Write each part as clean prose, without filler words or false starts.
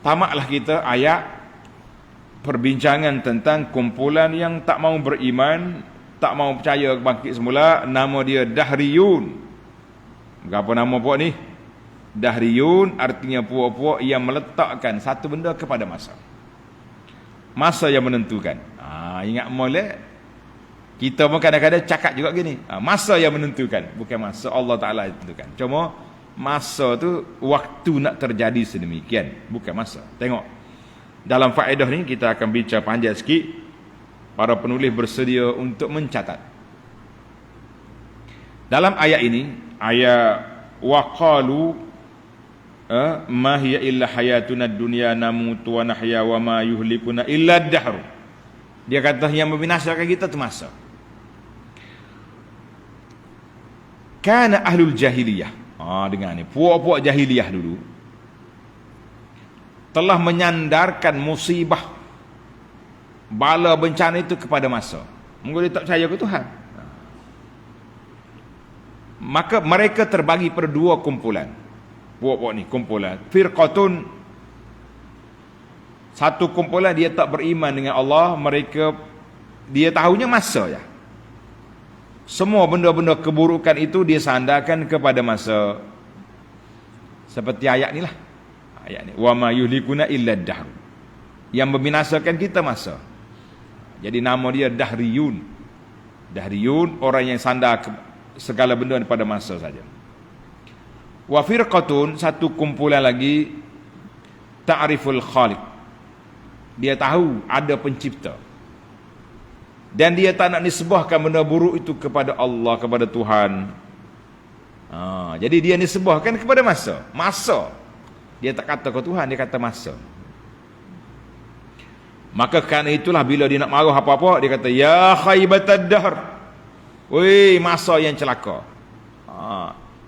tamatlah kita ayat perbincangan tentang kumpulan yang tak mau beriman, tak mau percaya bangkit semula. Nama dia Dahriyun. Berapa nama puak ni? Dahriyun artinya puak-puak yang meletakkan satu benda kepada masa. Masa yang menentukan. Ingat molek. Kita pun kadang-kadang cakap juga gini. Masa yang menentukan. Bukan masa Allah Ta'ala yang tentukan. Cuma masa tu waktu nak terjadi sedemikian. Bukan masa. Tengok. Dalam faedah ni kita akan bincang panjang sikit. Para penulis bersedia untuk mencatat. Dalam ayat ini, ayat waqalu ma hiya illa hayatuna dunya namutu wa nahya wa ma yuhlikuna illa ad-dahr. Dia kata yang membinasakan kita tu masa. Kana ahlul jahiliyah. Dengar ni, puak-puak jahiliyah dulu telah menyandarkan musibah, bala bencana itu kepada masa. Mungkin dia tak percaya ke Tuhan. Maka mereka terbagi pada dua kumpulan. Puak-puak ni kumpulan firqatun, satu kumpulan dia tak beriman dengan Allah. Mereka, dia tahunya masa ya. Semua benda-benda keburukan itu dia sandarkan kepada masa. Seperti ayat ni lah. Ayat ni, wa ma yuhlikuna illa ad-dahr. Yang membinasakan kita masa. Jadi nama dia Dahriyun. Dahriyun, orang yang sandar segala benda pada masa saja. Wa firqatun, satu kumpulan lagi, ta'riful khaliq. Dia tahu ada pencipta. Dan dia tak nak nisbahkan benda buruk itu kepada Allah, kepada Tuhan. Jadi dia nisbahkan kepada masa. Masa. Dia tak kata ke Tuhan, dia kata masa. Maka kerana itulah bila dia nak marah apa-apa, dia kata ya khaybatad dahr. Weh, masa yang celaka.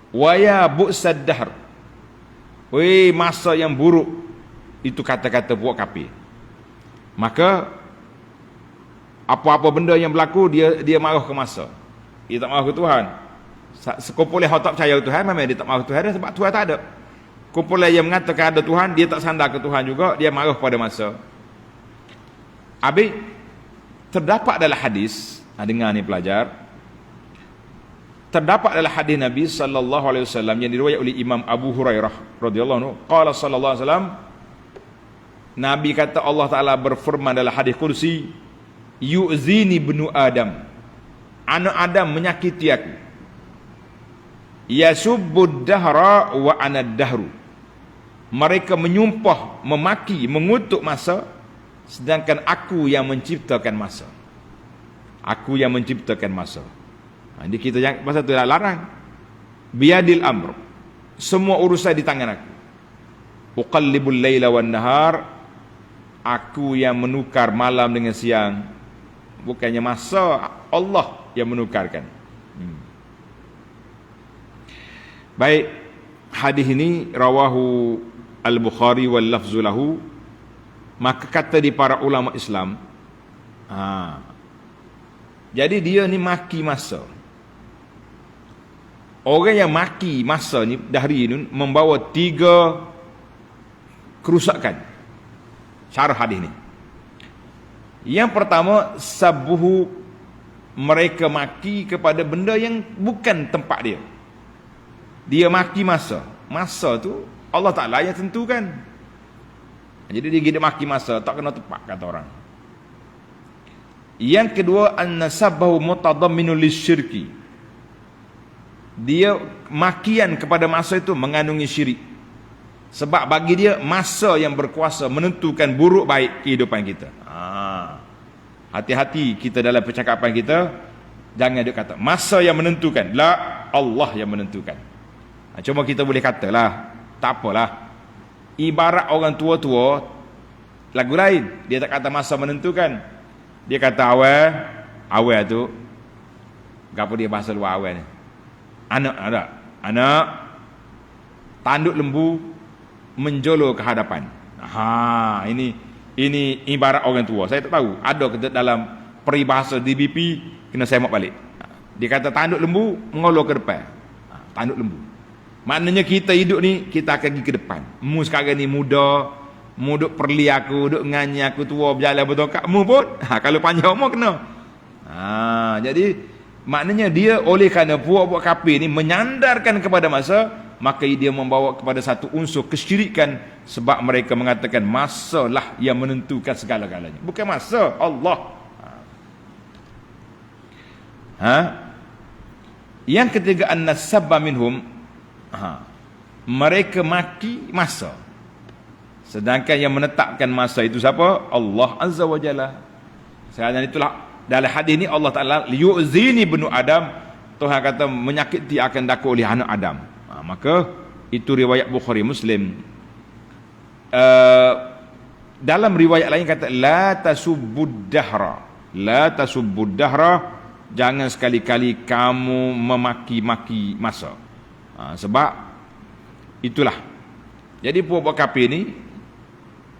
Wa ya bu'sad dahr. Weh, masa yang buruk. Itu kata-kata puak kafir. Maka apa-apa benda yang berlaku, dia marah ke masa. Dia tak marah ke Tuhan. Sekumpulan yang tak percaya ke Tuhan, memang dia tak marah ke Tuhan sebab Tuhan tak ada. Kumpulan yang mengatakan ada Tuhan, dia tak sandar ke Tuhan juga, dia marah pada masa. Habis terdapat dalam hadis, dengar ni pelajar, terdapat dalam hadis Nabi sallallahu alaihi wasallam yang diriwayatkan oleh Imam Abu Hurairah radhiyallahu anhu, qala sallallahu alaihi wasallam, Nabi kata, Allah Taala berfirman dalam hadis kursi, yu'zini ibnu Adam, anak Adam menyakiti aku, yasubbud dahra wa ana dahru. Mereka menyumpah, memaki, mengutuk masa, sedangkan aku yang menciptakan masa. Aku yang menciptakan masa. Jadi kita jangan, masa tu dah larang. Biadil amr, semua urusan di tangan aku. Uqallibul laila wan nahar, aku yang menukar malam dengan siang. Bukannya masa, Allah yang menukarkan. Baik, hadis ini rawahu Al-Bukhari wal lafzu lahu. Maka kata di para ulama Islam, jadi dia ni maki masa. Orang yang maki masa ni, Dahriyun, membawa 3 kerusakan. Syarah hadis ni. Yang pertama, sabuhu, mereka maki kepada benda yang bukan tempat dia. Dia maki masa. Masa tu Allah Ta'ala yang tentukan. Jadi dia maki masa, tak kena tepat, kata orang. Yang kedua, an-nasabahu mutadamminul lisyirki. Dia makian kepada masa itu mengandungi syirik. Sebab bagi dia masa yang berkuasa menentukan buruk baik kehidupan kita. Hati-hati kita dalam percakapan kita, jangan dia kata masa yang menentukan. La, Allah yang menentukan. Cuma kita boleh katalah, tak apalah. Ibarat orang tua-tua, lagu lain. Dia tak kata masa menentukan. Dia kata awal tu, apa dia bahasa luar awal ni? Anak tanduk lembu menjolor ke hadapan. Ini ibarat orang tua. Saya tak tahu ada ke dalam peribahasa DBP, kena semak balik. Dia kata tanduk lembu mengolor ke depan. Tanduk lembu. Maknanya kita hidup ni, kita akan pergi ke depan. Mu sekarang ni muda, Mu duk perli aku, duk nganyi aku tua berjalan betul mu pun. Kalau panjang umur kena. Jadi maknanya dia oleh kerana puak-puak kafir ni menyandarkan kepada masa, maka dia membawa kepada satu unsur kesyirikan, sebab mereka mengatakan masalah yang menentukan segala-galanya. Bukan masa, Allah. Yang ketiga, an-nasabba minhum, mereka maki masa. Sedangkan yang menetapkan masa itu siapa? Allah Azza wa Jalla. Sekarang itulah dalam hadis ni Allah Ta'ala liyu'zini benu Adam, Tuhan kata menyakiti akan daku oleh anak Adam. Maka itu riwayat Bukhari Muslim. Dalam riwayat lain kata la tasubbud dahra, la tasubbud dahra, jangan sekali-kali kamu memaki-maki masa. Sebab itulah, jadi puak-puak kafir ni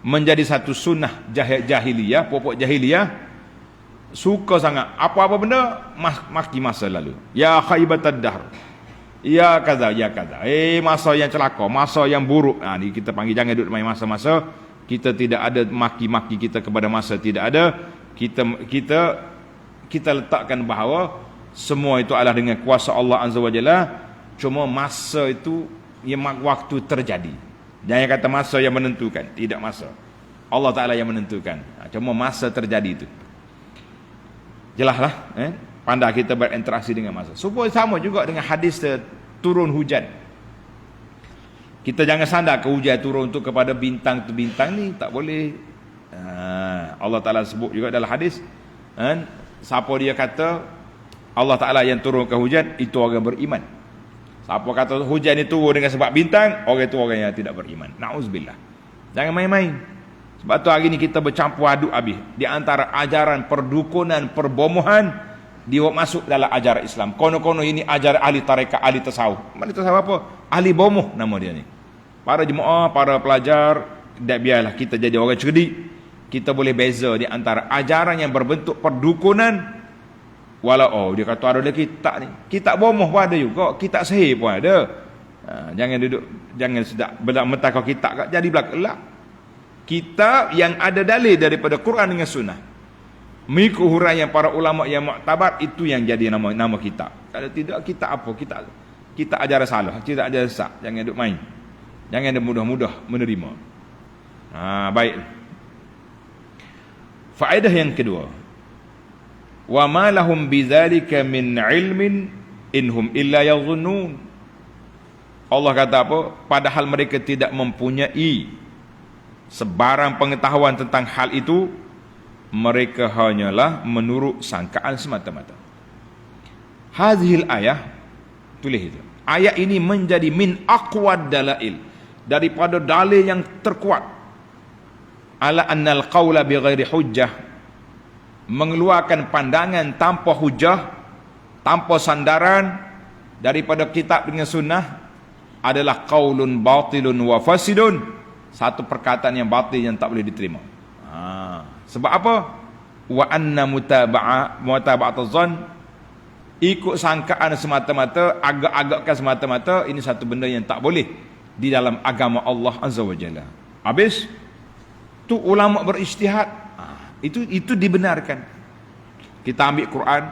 menjadi satu sunnah jahiliyah. Puak-puak jahiliyah suka sangat apa-apa benda maki masa lalu. Ya khaibatad dahr, ya kaza, ya kaza, masa yang celaka, masa yang buruk. Ni kita panggil, jangan duduk main masa-masa. Kita tidak ada maki-maki kita kepada masa, tidak ada. Kita letakkan bahawa semua itu adalah dengan kuasa Allah Azza wa Jalla. Cuma masa itu yang waktu terjadi. Jangan kata masa yang menentukan, tidak, masa Allah Ta'ala yang menentukan. Cuma masa terjadi itu. Jelaslah, pandai kita berinteraksi dengan masa. Supaya sama juga dengan hadis turun hujan. Kita jangan sandar ke hujan turun untuk kepada bintang tu bintang ni, tak boleh. Allah Ta'ala sebut juga dalam hadis, siapa dia kata Allah Ta'ala yang turun ke hujan, itu orang beriman. Siapa kata hujan itu turun dengan sebab bintang, orang itu orang yang tidak beriman. Na'udzubillah. Jangan main-main. Sebab tu hari ni kita bercampur aduk habis di antara ajaran perdukunan, perbomohan, dia masuk dalam ajaran Islam. Kono-kono ini ajaran ahli tarekat, ahli tasawuf. Ahli tasawuf apa? Ahli bomoh nama dia ni. Para jemaah, para pelajar, biarlah kita jadi orang cerdik. Kita boleh beza di antara ajaran yang berbentuk perdukunan, walau dia kata ada kitab ni, kitab bomoh pun ada juga, kitab sihir pun ada. Jangan duduk, jangan sedap bedak-mentah kau kitab jadi belak-belak. Kitab yang ada dalil daripada Quran dengan sunnah, mengikut huraian para ulama yang muktabar, itu yang jadi nama kitab. Kalau tidak, kitab apa? Kitab ajaran salah, kitab ajaran sesat. Jangan duduk main, jangan ada mudah-mudah menerima. Baik. Faedah yang kedua, wa ma lahum bidzalika min ilmin inhum illa yadhunnun. Allah kata apa? Padahal mereka tidak mempunyai sebarang pengetahuan tentang hal itu, mereka hanyalah menurut sangkaan semata-mata. Hadhil ayah, tulis itu. Ayat ini menjadi min aqwad dalail, daripada dalil yang terkuat, ala annal qawla bighairi hujjah, mengeluarkan pandangan tanpa hujah, tanpa sandaran daripada kitab dengan sunnah, adalah qaulun batilun wa fasidun, satu perkataan yang batil yang tak boleh diterima. Sebab apa? Wa anna mutaba'atuz zan, ikut sangkaan semata-mata, agak-agakkan semata-mata, ini satu benda yang tak boleh di dalam agama Allah Azza wa Jalla. Habis tu ulama berijtihad, itu dibenarkan. Kita ambil Quran,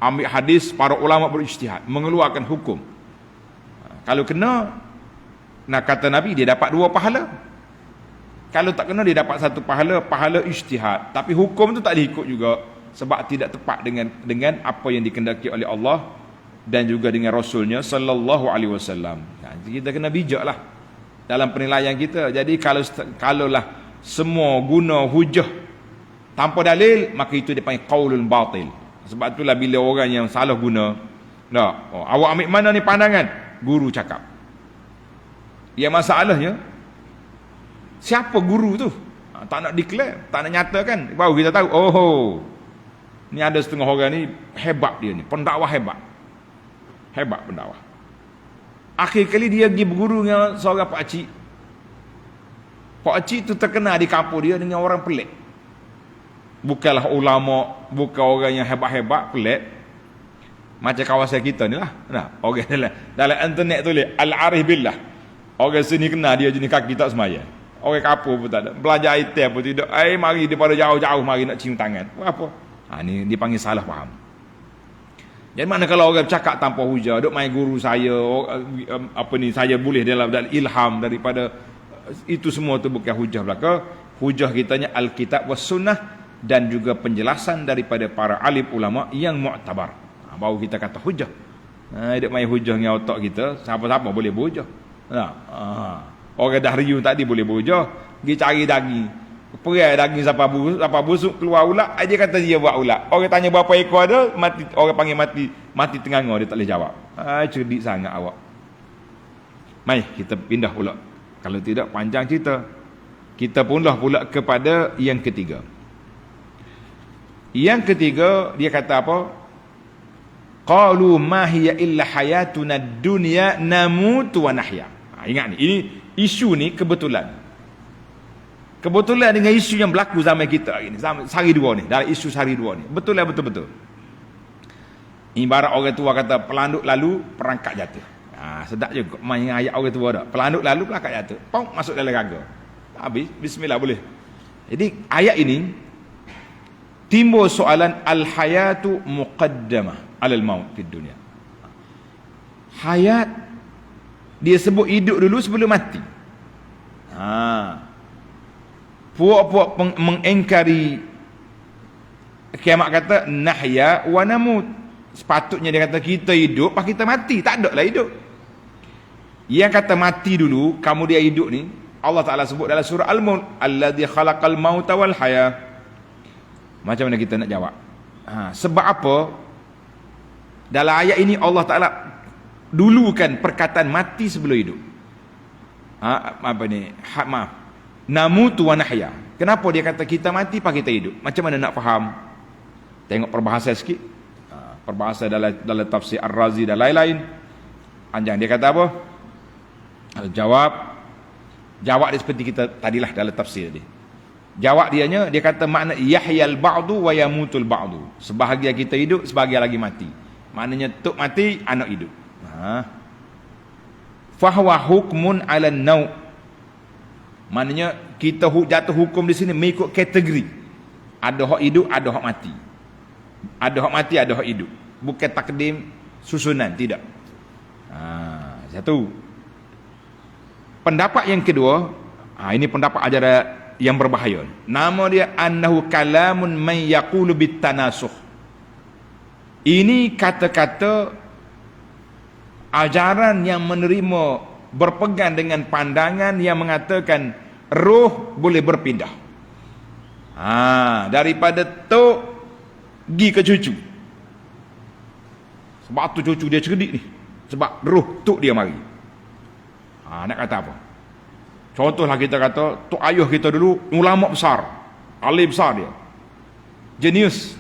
ambil hadis, para ulama berijtihad, mengeluarkan hukum. Kalau kena, nak kata Nabi, dia dapat 2 pahala. Kalau tak kena, dia dapat 1 pahala, pahala ijtihad. Tapi hukum tu tak diikut juga, sebab tidak tepat dengan apa yang dikehendaki oleh Allah dan juga dengan Rasulnya sallallahu alaihi wasallam. Kita kena bijaklah dalam penilaian kita. Jadi kalaulah semua guna hujah tanpa dalil, maka itu dipanggil qaulul batil. Sebab itulah bila orang yang salah guna, awak ambil mana ni pandangan? Guru cakap. Ya, masalahnya siapa guru tu? Tak nak declare, tak nak nyatakan, baru kita tahu, ni ada setengah orang ni hebat, dia ni pendakwah hebat pendakwah. Akhir kali dia pergi berguru dengan seorang pakcik. Pakcik tu terkenal di kampung dia dengan orang pelik. Bukanlah ulama, bukan orang yang hebat-hebat, pelik. Macam kawasan kita ni lah. Orang dalam internet tu Al-Arif Billah. Orang sini kenal dia jenis kaki tak semaya. Orang kapur pun tak ada. Belajar item pun tidak. Mari daripada jauh-jauh mari nak cium tangan. Apa? Ni dipanggil salah faham. Jadi mana kalau orang bercakap tanpa hujah, duk main guru saya, saya boleh dalam ilham daripada itu semua tu bukan hujah belaka. Hujah kitanya Alkitab was sunnah dan juga penjelasan daripada para alim ulama yang mu'tabar. Baru kita kata hujah. Duk main hujah dengan otak kita, siapa-siapa boleh berhujah. Orang dah riuh tadi boleh berhujah, pergi cari daging. Perai daging sampai busuk keluar ulat, dia kata dia buat ulat. Orang tanya berapa ekor ada, mati, orang panggil mati tengah-tengah, dia tak boleh jawab. Cerdik sangat awak. Mari kita pindah pula. Kalau tidak panjang cerita. Kita pula kepada yang ketiga. Yang ketiga dia kata apa? Qalu ma hiya illa hayatuna dunya namutu wa nahya. Ingat ni, ini isu ni kebetulan dengan isu yang berlaku zaman kita hari ni, sehari dua ni, dalam isu sehari dua ni, betul-betul. Ibarat orang tua kata pelanduk lalu perangkap jatuh. Sedap juga main ayat orang tua dah. Pelanduk lalu perangkap jatuh, pom masuk dalam raga. Habis, bismillah boleh. Jadi ayat ini timbul soalan al-hayatu muqaddamah alal maut fid dunia. Hayat dia sebut hidup dulu sebelum mati. Puak-puak mengingkari kiamat kata nahya wa namut. Sepatutnya dia kata kita hidup pas kita mati, tak ada lah hidup. Yang kata mati dulu kemudian hidup ni Allah Taala sebut dalam surah Al-Mulk, allazi khalaqal mauta wal haya. Macam mana kita nak jawab? Sebab apa dalam ayat ini Allah Taala dulukan perkataan mati sebelum hidup. Namutu wa nahya. Kenapa dia kata kita mati pas kita hidup? Macam mana nak faham? Tengok perbahasan sikit. Perbahasan dalam tafsir Ar-Razi dan lain-lain. Panjang dia kata apa? Jawab dia seperti kita tadilah dalam tafsir dia. Jawab dia kata makna yahyal ba'du wa yamutul ba'du. Sebahagian kita hidup, sebahagian lagi mati. Maknanya tok mati, anak hidup. Fahuwa hukmun 'alan nau'. Maknanya kita jatuh hukum di sini mengikut kategori. Ada hak hidup, ada hak mati. Ada hak mati, ada hak hidup. Bukan takdim susunan, tidak. Satu. Pendapat yang kedua, ini pendapat ajaran yang berbahaya. Nama dia annahu kalamun man yaqulu bitanasuh. Ini kata-kata ajaran yang menerima berpegang dengan pandangan yang mengatakan roh boleh berpindah. Daripada tok pergi ke cucu. Sebab tu cucu dia cerdik ni. Sebab roh tok dia mari. Nak kata apa? Contohlah kita kata tok ayah kita dulu ulama besar, alim besar dia. Jenius.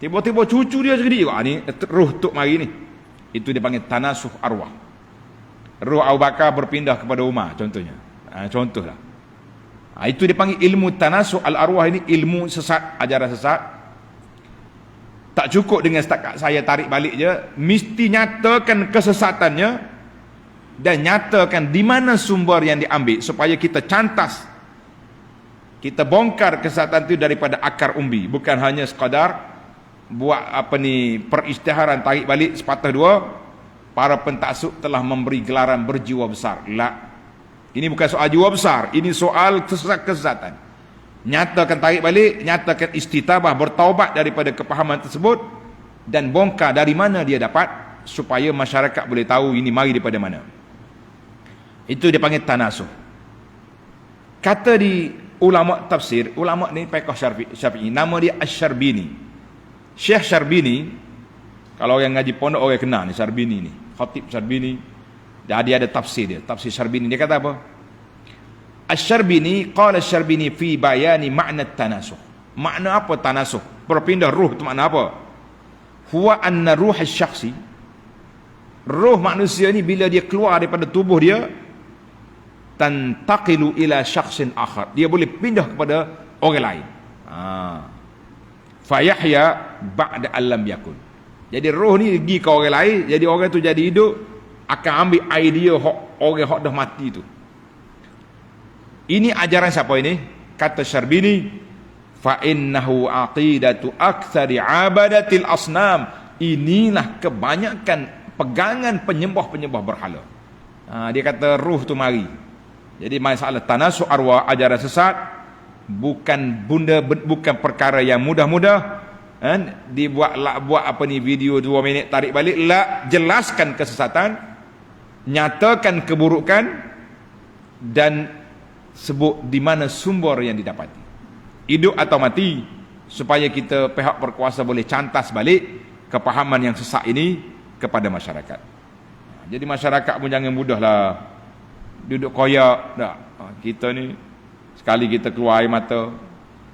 Tiba-tiba cucu dia cerdik juga. Ni roh tok mari ni. Itu dipanggil tanasuh arwah. Roh Abu Bakar berpindah kepada Umar contohnya. Contohlah. Itu dipanggil ilmu tanasuh al-arwah. Ini ilmu sesat, ajaran sesat. Tak cukup dengan setakat saya tarik balik je, mesti nyatakan kesesatannya dan nyatakan di mana sumber yang diambil supaya kita cantas, kita bongkar kesesatan itu daripada akar umbi, bukan hanya sekadar buat perisytiharan tarik balik sepatah dua. Para pentaksub telah memberi gelaran berjiwa besar. Ini bukan soal jiwa besar, ini soal kesesatan. Nyatakan tarik balik, nyatakan istitabah, bertaubat daripada kepahaman tersebut dan bongkar dari mana dia dapat supaya masyarakat boleh tahu ini mari daripada mana. Itu dia panggil tanasuh. Kata di ulama tafsir, ulama ni fiqh Syafi'i, nama dia Asy-Syarbini. Syekh Syarbini, kalau orang ngaji pondok orang kenal ni Syarbini ni, Khatib Syarbini. Dia ada tafsir dia, tafsir Syarbini. Dia kata apa? Asy-Syarbini qala Asy-Syarbini fi bayani makna tanasuh. Makna apa tanasuh? Berpindah ruh tu makna apa? Huwa anna ruh asy-syakhsi, ruh manusia ni bila dia keluar daripada tubuh dia, tantaqilu ila syakhsin akhar, dia boleh pindah kepada orang lain. Fayahya ba'da allam yakun. Jadi roh ni pergi ke orang lain, jadi orang tu jadi hidup, akan ambil idea orang hak dah mati tu. Ini ajaran siapa ini? Kata Syarbini, fa innahu aqidatu aktsari abadatil asnam. Inilah kebanyakan pegangan penyembah-penyembah berhala. Dia kata ruh tu mari. Jadi masalah tanasu arwah, ajaran sesat, bukan perkara yang mudah-mudah. Buat apa ni video 2 minit tarik balik, jelaskan kesesatan, nyatakan keburukan, dan sebut di mana sumber yang didapati, hidup atau mati, supaya kita pihak berkuasa boleh cantas balik kepahaman yang sesak ini kepada masyarakat. Jadi masyarakat pun jangan mudahlah duduk koyak dah. Kita ni sekali kita keluar air mata,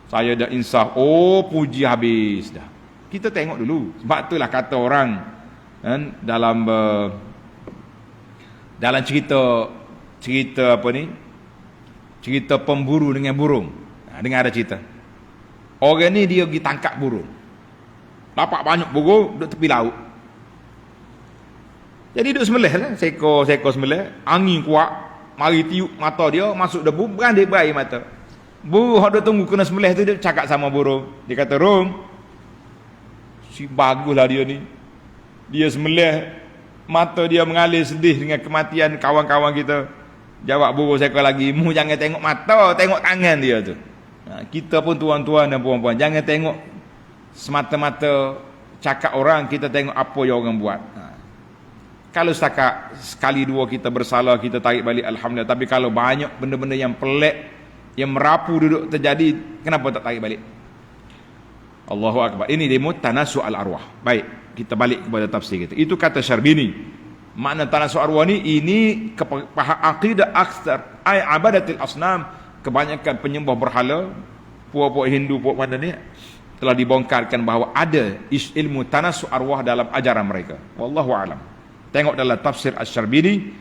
saya dah insaf, puji habis dah. Kita tengok dulu. Sebab itulah kata orang dalam cerita apa ni, cerita pemburu dengan burung. Dengar ada cerita, orang ni dia pergi tangkap burung, dapat banyak burung duduk tepi laut. Jadi duduk sembelih lah, seekor sembelih, angin kuat, mari tiup mata dia, masuk debu, berandai berair mata. Burung dia tunggu kena sembelih tu, dia cakap sama burung, dia kata, "Rung, si baguslah dia ni, dia sembelih, mata dia mengalir sedih dengan kematian kawan-kawan kita." Jawab burung seekor lagi, "Mu jangan tengok mata, tengok tangan dia tu." Kita pun tuan-tuan dan puan-puan, jangan tengok semata-mata cakap orang, kita tengok apa yang orang buat. Kalau setakat sekali dua kita bersalah, kita tarik balik, alhamdulillah. Tapi kalau banyak benda-benda yang pelik, yang merapu duduk terjadi, kenapa tak tarik balik? Allahu Akbar. Ini demo tanasu al-arwah. Baik, kita balik kepada tafsir kita. Itu kata Syarbini. Makna tanasu arwah ini aqidah aksar ay abadatil asnam, kebanyakan penyembah berhala, puak-puak Hindu, puak mana ni, telah dibongkarkan bahawa ada ilmu tanasu arwah dalam ajaran mereka. Wallahu alam. Tengok dalam tafsir Asy-Syarbini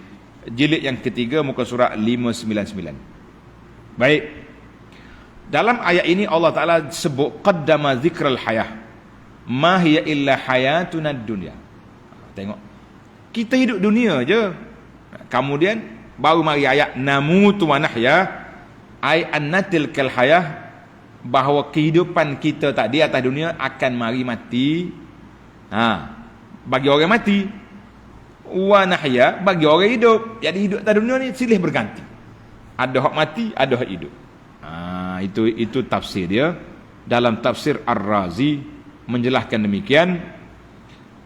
jilid yang ketiga muka surat 599. Baik. Dalam ayat ini Allah Taala sebut qaddama dzikral hayah. Ma hiya illa hayatuna dunya. Tengok. Kita hidup dunia je. Kemudian baru mari ayat namutu wa nahya, ai annatil kal hayah, bahawa kehidupan kita tak di atas dunia akan mari mati. Bagi orang mati, wa nahya bagi orang hidup. Jadi hidup atas dunia ni silih berganti. Ada hak mati, ada hak hidup. Itu tafsir dia. Dalam tafsir Ar-Razi menjelaskan demikian.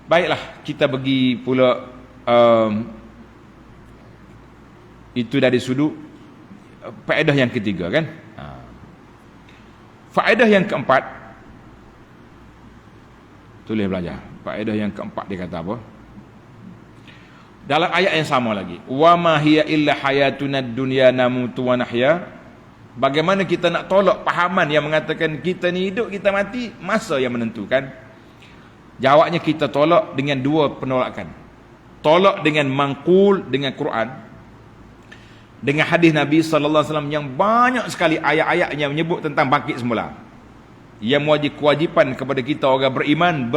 Baiklah, kita pergi pula itu dari sudut faedah yang ketiga kan. Faedah yang keempat, tulis belajar. Faedah yang keempat dia kata apa? Dalam ayat yang sama lagi, wa ma hiya illa hayatuna dunya namutu wa nahya. Bagaimana kita nak tolak pahaman yang mengatakan kita ni hidup, kita mati, masa yang menentukan? Jawabnya kita tolak dengan dua penolakan. Tolak dengan mangkul, dengan Quran, dengan hadis Nabi sallallahu alaihi wasallam yang banyak sekali ayat-ayat yang menyebut tentang bangkit semula. Yang kewajipan kepada kita orang beriman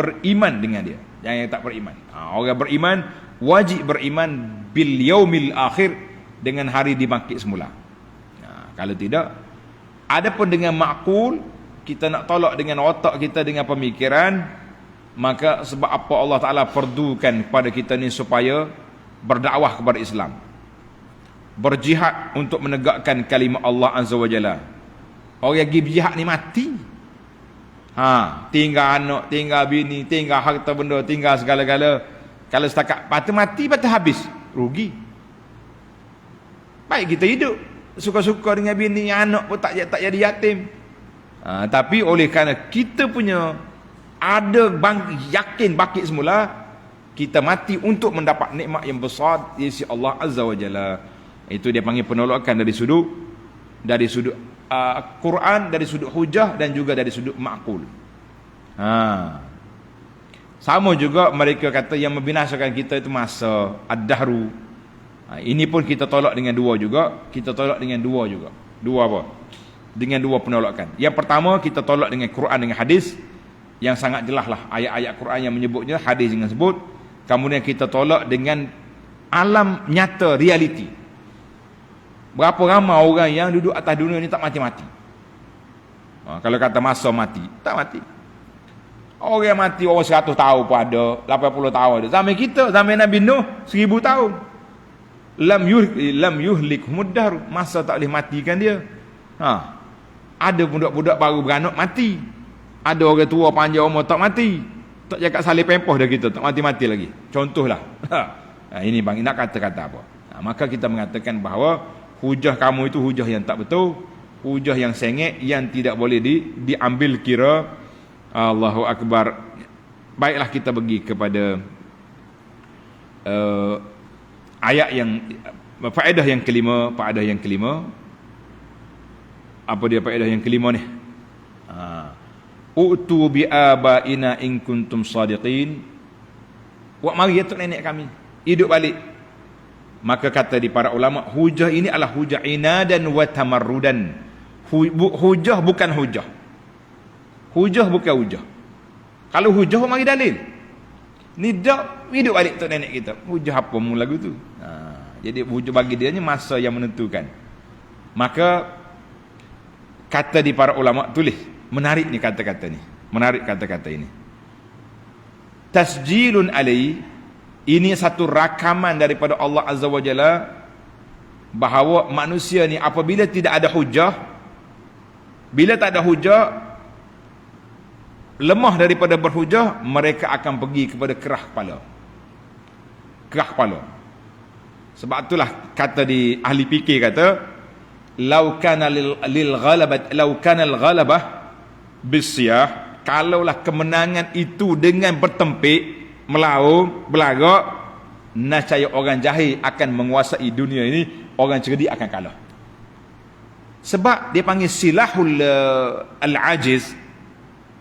dengan dia. Jangan yang tak beriman. Orang beriman wajib beriman bil yaumil akhir, dengan hari dibangkit semula. Kalau tidak, adapun dengan makul, kita nak tolak dengan otak kita, dengan pemikiran, maka sebab apa Allah Ta'ala perdukan kepada kita ni supaya berdakwah kepada Islam, berjihad untuk menegakkan kalimah Allah Azza wa Jalla. Orang yang pergi berjihad ni mati. Tinggal anak, tinggal bini, tinggal harta benda, tinggal segala-gala. Kalau setakat mati habis, rugi. Baik kita hidup suka-suka dengan bini, anak pun tak jadi yatim. Tapi oleh kerana kita punya ada yakin bangkit semula, kita mati untuk mendapat nikmat yang besar di sisi Allah Azza wa Jalla. Itu dia panggil penolakan dari sudut Quran, dari sudut hujah, dan juga dari sudut ma'qul. Sama juga mereka kata yang membinasakan kita itu masa ad-dahru. Ini pun kita tolak dengan dua juga. Kita tolak dengan dua juga. Dua apa? Dengan dua penolakan. Yang pertama, kita tolak dengan Quran, dengan hadis, yang sangat jelas lah ayat-ayat Quran yang menyebutnya, hadis yang sebut. Kemudian kita tolak dengan alam nyata, realiti. Berapa ramai orang yang duduk atas dunia ni tak mati-mati. Kalau kata masa mati, tak mati. Orang yang mati orang 100 tahun pun ada, 80 tahun ada. Zaman kita, zaman Nabi Nuh 1000 tahun. Lam yuhlik muddar, masa tak boleh matikan dia. Ada budak-budak baru beranak mati. Ada orang tua panjang umur tak mati. Tak cakap salih pempoh dah kita, tak mati-mati lagi. Contohlah. Ini bang, nak kata-kata apa? Maka kita mengatakan bahawa hujah kamu itu hujah yang tak betul, hujah yang sengit, yang tidak boleh diambil kira. Allahu Akbar. Baiklah, kita pergi kepada ayat yang faedah yang kelima. Apa dia faedah yang kelima ni? U'tu bi abaina in kuntum sadiqin. Mari atuk nenek kami hidup balik. Maka kata di para ulama, hujah ini adalah hujah inadan wa tamarrudan. Hujah bukan hujah. Hujah bukan hujah. Kalau hujah, mari dalil. Ni dak hidup balik tok nenek kita. Hujah apa mu lagu tu? Jadi hujah bagi dia ni masa yang menentukan. Maka kata di para ulama, tulis, menarik ni kata-kata ni. Menarik kata-kata ini. Tasjilun alai, ini satu rakaman daripada Allah Azza wa Jalla bahawa manusia ni apabila tidak ada hujah, bila tak ada hujah, lemah daripada berhujah, mereka akan pergi kepada kerah kepala. Kerah kepala. Sebab itulah kata di ahli fikir kata, lau kana lil ghalabah bisyah, kalaulah kemenangan itu dengan bertempik, melaung, belagak, nescaya orang jahil akan menguasai dunia ini, orang cerdik akan kalah. Sebab dia panggil silahul al-ajiz,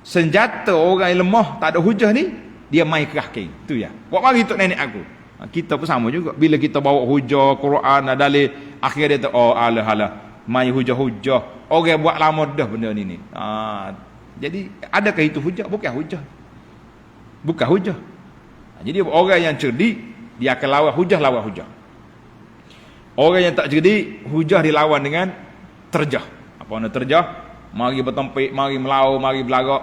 senjata orang yang lemah, tak ada hujah ni, dia main kerah kain. Tu ya. Buat mari tok nenek aku. Kita pun sama juga. Bila kita bawa hujah, Quran, dalil, akhir dia tu, alah, main hujah-hujah. Orang buat lama dah benda ni. Jadi, adakah itu hujah? Bukan hujah. Bukan hujah. Jadi, orang yang cerdik, dia akan lawan hujah. Orang yang tak cerdik, hujah dilawan dengan terjah. Apa makna terjah? Mari bertempik, mari melawan, mari belagak,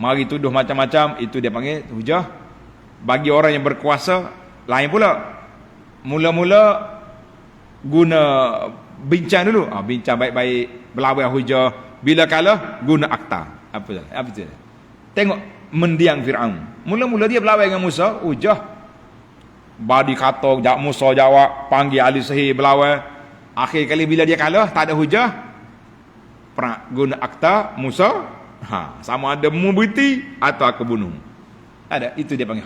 mari tuduh macam-macam, itu dia panggil hujah. Bagi orang yang berkuasa, lain pula. Mula-mula guna bincang dulu. Bincang baik-baik, berlawan hujah. Bila kalah, guna akta. Apa tu? Tengok mendiang Fir'aun. Mula-mula dia berlawan dengan Musa, hujah. Badi kata, Musa jawab, panggil ahli sihir berlawan. Akhir kali bila dia kalah, tak ada hujah, guna akta Musa, sama ada mu berhenti atau aku bunuh. Ada, itu dia panggil.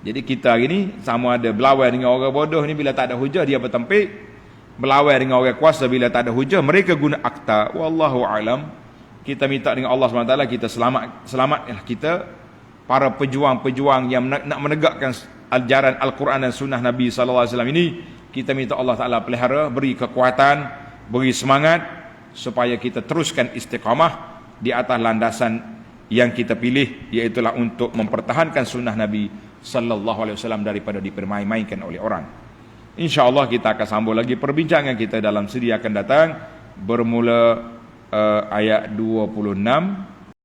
Jadi kita hari ni sama ada berlawan dengan orang bodoh ni bila tak ada hujah dia bertempik, berlawan dengan orang kuasa bila tak ada hujah mereka guna akta. Wallahu alam. Kita minta dengan Allah SWT kita selamatlah kita, para pejuang-pejuang yang nak menegakkan ajaran Al-Quran dan sunnah Nabi SAW ini. Kita minta Allah Ta'ala pelihara, beri kekuatan, beri semangat supaya kita teruskan istiqamah di atas landasan yang kita pilih, iaitulah untuk mempertahankan sunnah Nabi sallallahu alaihi wasallam daripada dipermain-mainkan oleh orang. InsyaAllah kita akan sambung lagi perbincangan kita dalam siri akan datang, bermula ayat 26